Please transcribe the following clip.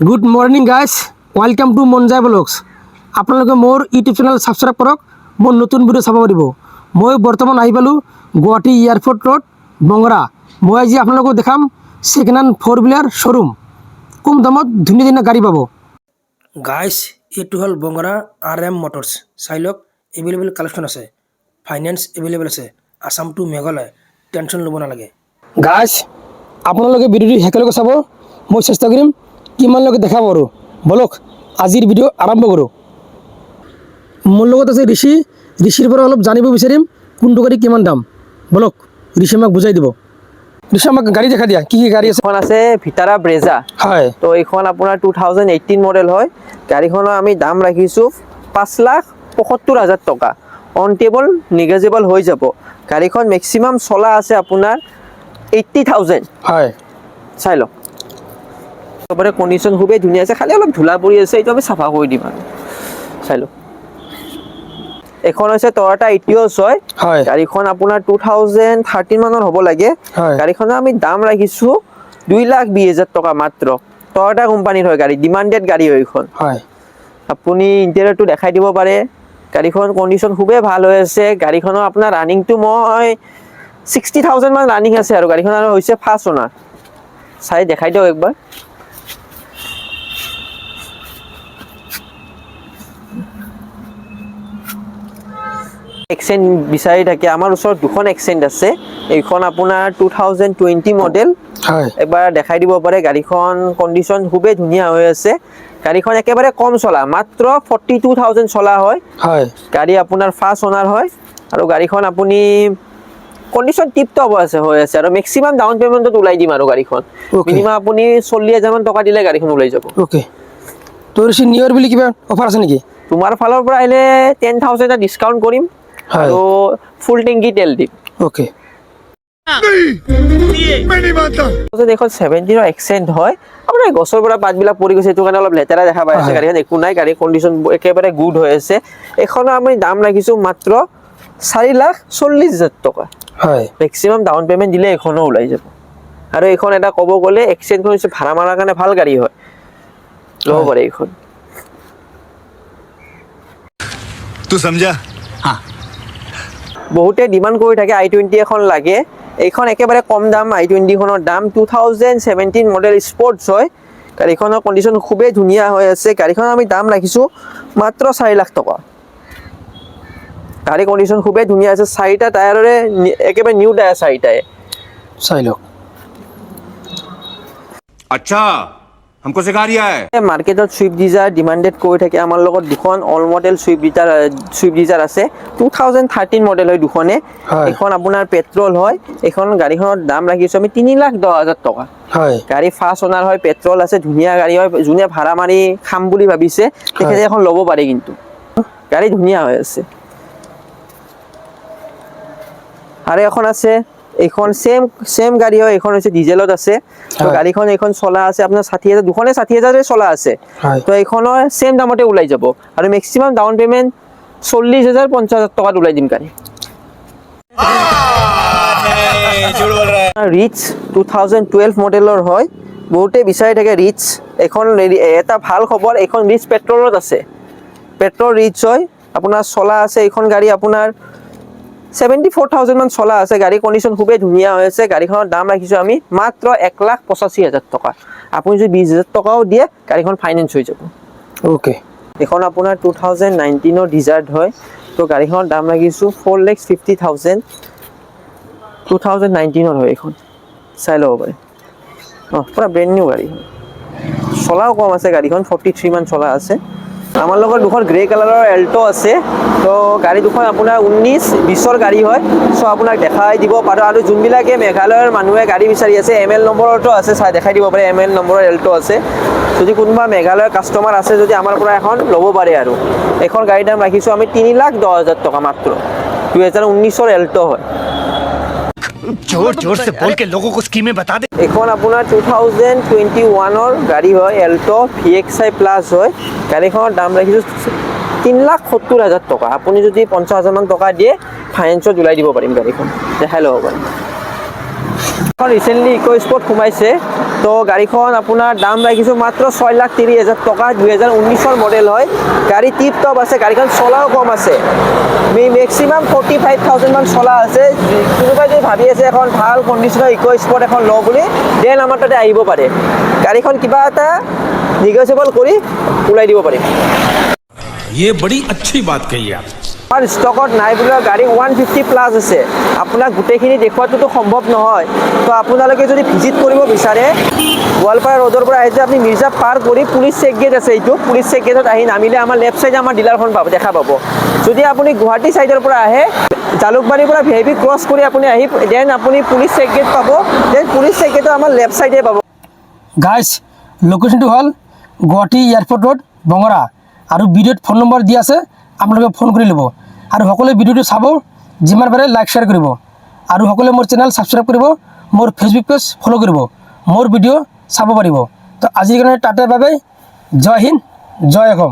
Good morning guys, welcome to Monjai blogs. আপোনালোকে মোৰ YouTube channel subscribe কৰক, মোৰ নতুন ভিডিঅ' চাব পাৰিব। মই বৰ্তমান আহি পালোঁ গুৱাহাটী এয়াৰপৰ্ট ৰোড বঙৰা। মই আজি আপোনালোকক দেখাম ছেকেণ্ড হেণ্ড 4 হুইলাৰ শ্ব'ৰুম। কম দামত ধুনীয়া ধুনীয়া গাড়ী পাব। গাইজ, এইটো হ'ল বঙৰা RM মটৰ্ছ। চাই লওক, এভেইলেবল কালেকশ্যন আছে, ফাইনেন্স এভেইলেবল আছে, আছাম টু মেঘালয়, টেনশ্যন ল'ব নালাগে। গাইজ, আপোনালোকে ভিডিঅ'টো শেষলৈকে চাব, মই চেষ্টা কৰিম কিমানলৈকে দেখাব পাৰোঁ। বলক আজিৰ ভিডিঅ' আৰম্ভ কৰোঁ। মোৰ লগত আছে ঋষিৰ পৰা অলপ জানিব বিচাৰিম কোনটো গাড়ী কিমান দাম। বলক ঋষি আমাক বুজাই দিব। ঋষি আমাক গাড়ী দেখা দিয়া, কি কি গাড়ী আছে। এখন আছে ভিটাৰা ব্ৰেজা। হয়, তো এইখন আপোনাৰ 2018 মডেল হয়। গাড়ীখনৰ আমি দাম ৰাখিছোঁ 5,75,000 টকা। অন টেবল নিগেজেবল হৈ যাব। গাড়ীখন মেক্সিমাম চলা আছে আপোনাৰ 80,000। হয়, চাই লওক, চবৰে কণ্ডিশ্যন খুবেই ধুনীয়া আছে, খালি অলপ ধূলা পৰি আছে, এইটো আমি চাফা কৰি দিম আৰু। চাই লওক, এখন হৈছে টয়োটা ইটিঅছ হয়। হয়, গাড়ীখন আপোনাৰ 2013 মানৰ হ'ব লাগে। হয়, গাড়ীখনৰ আমি দাম ৰাখিছোঁ 2,20,000 টকা মাত্ৰ। টয়োটা কোম্পানীৰ হয় গাড়ী, ডিমাণ্ডেড গাড়ী হয় এইখন। হয়, আপুনি ইণ্টেৰিয়ৰটো দেখাই দিব পাৰে। গাড়ীখন কণ্ডিশ্যন খুবেই ভাল হৈ আছে। গাড়ীখনৰ আপোনাৰ ৰানিংটো মই 60,000 মান ৰানিং আছে আৰু গাড়ীখন আৰু হৈছে ফাৰ্ষ্ট অনাৰ। চাই দেখাই দিয়ক একবাৰ। এক্সেণ্ট বিচাৰি থাকে, আমাৰ ওচৰত দুখন এক্সেণ্ট আছে। এইখন আপোনাৰ 2020 মডেল। হয়, এবাৰ দেখাই দিব পাৰে। গাড়ীখন কণ্ডিশ্যন খুবেই ধুনীয়া হৈ আছে। গাড়ীখন একেবাৰে কম চলা, মাত্ৰ 42,000 চলা হয়। হয়, গাড়ী আপোনাৰ ফাৰ্ষ্ট অনাৰ হয় আৰু গাড়ীখন আপুনি কণ্ডিশ্যন টিপ টপ হৈ আছে আৰু মেক্সিমাম ডাউন পে'মেণ্টত ওলাই দিম আৰু গাড়ীখন। Okay. মিনিমাম আপুনি 40,000 মান টকা দিলে গাড়ীখন ওলাই যাব। অ'কে। তো ঋষি নিউ ইয়েৰ বুলি কিবা অফাৰ আছে নেকি? তোমাৰ ফালৰ পৰা আহিলে 10,000 এটা ডিছকাউণ্ট কৰিম হয়। আৰু ফুল টেংকি তেল দিম। অ'কে। এখন 17ৰ এক্সেণ্ট হয়। আপোনাৰ গছৰ পৰা পাতবিলাক পৰি গৈছে, সেইটো কাৰণে অলপ লেতেৰা দেখা পাই আছে। গাড়ীখন একো নাই, গাড়ীৰ কণ্ডিশ্যন একেবাৰে গুড হৈ আছে। এইখনৰ আমি দাম ৰাখিছোঁ মাত্ৰ 4,40,000 টকা। হয়, মেক্সিমাম ডাউন পে'মেণ্ট দিলে এইখনো ওলাই যাব। আৰু এইখন এটা ক'ব গ'লে এক্সেণ্টখন হৈছে ভাড়া মাৰাৰ কাৰণে ভাল গাড়ী হয়, ল'ব পাৰে এইখন। तू समझा? हाँ। বহুতে ডিমাণ্ড কৰি থাকে i20 এখন লাগে। এইখন একেবাৰে কম দাম। i20 খনৰ দাম 2017 মডেল স্পৰ্টছ হয়। গাড়ীখনৰ কণ্ডিশ্যন খুবেই ধুনীয়া হৈ আছে। গাড়ীখনৰ আমি দাম ৰাখিছোঁ মাত্ৰ 4,00,000 টকা। গাড়ী কণ্ডিশ্যন খুবেই ধুনীয়া আছে। 4টা টায়াৰৰে একেবাৰে নিউ টায়াৰ 4টাই। চাই লওক। अच्छा, हमको सिखा रिया है। মাৰ্কেটত ছুইফ্ট ডিজাৰ ডিমাণ্ডেড কৰি থাকে। আমাৰ লগত দুখন অল মডেল ছুইফ্ট ডিজাৰ আছে। 2013 মডেল হয় দুখনে। হয়। এখন আপোনাৰ পেট্ৰল হয়। এইখন গাড়ীখনৰ দাম ৰাখিছোঁ আমি 3,10,000 টকা। হয়, গাড়ী ফাৰ্ষ্ট অনাৰ হয়, পেট্ৰল আছে, ধুনীয়া গাড়ী হয়। যোনে ভাড়া মাৰি খাম বুলি ভাবিছে তেখেতে এখন ল'ব পাৰে, কিন্তু গাড়ী ধুনীয়া হৈ আছে। আৰু এখন আছে, এইখন চেম গাড়ী হয়। এইখন হৈছে ডিজেলত আছে। তো গাড়ীখন এইখন চলা আছে আপোনাৰ 60,000, দুখনে 60,000 চলা আছে। হয়, তো এইখনৰ চেম দামতে ওলাই যাব আৰু মেক্সিমাম ডাউন পে'মেণ্ট 40,000 50,000 টকাত ওলাই দিম গাড়ী। ৰিচ 2012 মডেলৰ হয়। বহুতে বিচাৰি থাকে ৰিচ। এখন এটা ভাল খবৰ, এইখন ৰিচ পেট্ৰলত আছে। পেট্ৰল ৰিচ হয়, আপোনাৰ চলা আছে। এইখন গাড়ী আপোনাৰ 74,000 মান চলা আছে। গাড়ী কণ্ডিশ্যন খুবেই ধুনীয়া হৈ আছে। গাড়ীখনৰ দাম ৰাখিছোঁ আমি মাত্ৰ 1,85,000 টকা। আপুনি যদি 20,000 টকাও দিয়ে গাড়ীখন ফাইনেন্স হৈ যাব। অ'কে। এইখন আপোনাৰ 2019 ডিজাৰ্ট হয়। তো গাড়ীখনৰ দাম ৰাখিছোঁ 4,50,000। 2019 হয় এইখন, চাই ল'ব পাৰে। পূৰা ব্ৰেণ্ড নিউ গাড়ী হয়। চলাও কম আছে, গাড়ীখন 43 মান চলা আছে। আমাৰ লগত দুখন গ্ৰে কালাৰৰ এল্টো আছে। তো গাড়ী দুখন আপোনাৰ 19-20ৰ গাড়ী হয়। চ' আপোনাক দেখাই দিব পাৰোঁ। আৰু যোনবিলাকে মেঘালয়ৰ মানুহে গাড়ী বিচাৰি আছে, ML নম্বৰতো আছে, চাই দেখাই দিব পাৰে। ML নম্বৰৰ এল্টো আছে। যদি কোনোবা মেঘালয়ৰ কাষ্টমাৰ আছে, যদি আমাৰ পৰা এখন ল'ব পাৰে। আৰু এখন গাড়ীৰ দাম ৰাখিছোঁ আমি 3,10,000 টকা মাত্ৰ। 2019ৰ এল্টো হয়। जोर जोर से बोल के लोगों को स्कीमें बता दे। এইখন আপোনাৰ 2021ৰ গাড়ী হয়, এল্টো VXI প্লাছ হয়। গাড়ীখনৰ দাম ৰাখিছোঁ 3,70,000 টকা। আপুনি যদি 50,000 মান টকা দিয়ে ফাইনেন্সত ওলাই দিব পাৰিম গাড়ীখন, দেখাই ল'ব পাৰিম। ৰিচেণ্টলি ইক' স্পৰ্ট সোমাইছে, তো গাড়ীখন আপোনাৰ দাম ৰাখিছোঁ মাত্ৰ 6,30,000 টকা। 2019 মডেল হয়, গাড়ী টিপ টপ আছে, গাড়ীখন চলাও কম আছে, মেক্সিমাম 45,000 মান চলা আছে। কোনোবাই যদি ভাবি আছে এখন ভাল কণ্ডিশ্যনৰ ইক' স্পৰ্ট এখন লওঁ বুলি, দেন আমাৰ তাতে আহিব পাৰে, গাড়ীখন কিবা এটা নিগচিয়েবল কৰি ওলাই দিব পাৰিম। ये बड़ी अच्छी बात कही आप। আমাৰ ষ্টকত নাই বুলিও গাড়ী 150 প্লাছ আছে, আপোনাক গোটেইখিনি দেখুৱাটোতো সম্ভৱ নহয়। তো আপোনালোকে যদি ভিজিট কৰিব বিচাৰে, গোৱালপাৰা ৰোডৰ পৰা আহিছে আপুনি মিৰ্জা পাৰ কৰি পুলিচ চেক গেট আছে, এইটো পুলিচ চেক গেটত আহি নামিলে আমাৰ লেফ্ট চাইডে আমাৰ ডিলাৰখন পাব, দেখা পাব। যদি আপুনি গুৱাহাটী চাইডৰ পৰা আহে, জালুকবাৰীৰ পৰা VIP ক্ৰছ কৰি আপুনি আহি দেন আপুনি পুলিচ চেক গেট পাব, দেন পুলিচ চেক গেটৰ আমাৰ লেফ্ট চাইডে পাব। গাইজ লোকেশ্যনটো হ'ল গুৱাহাটী এয়াৰপৰ্ট ৰোড বঙৰা, আৰু ভিডিঅ'ত ফোন নম্বৰ দিয়া আছে, আপোনালোকে ফোন কৰি ল'ব। আৰু সকলোৱে ভিডিঅ'টো চাব, যিমান পাৰে লাইক শ্বেয়াৰ কৰিব, আৰু সকলোৱে মোৰ চেনেল ছাবস্ক্ৰাইব কৰিব, মোৰ ফেচবুক পেজ ফ'ল' কৰিব, মোৰ ভিডিঅ' চাব পাৰিব। তো আজিৰ কাৰণে টাটা বাই বাই, জয় হিন্দ, জয় অসম।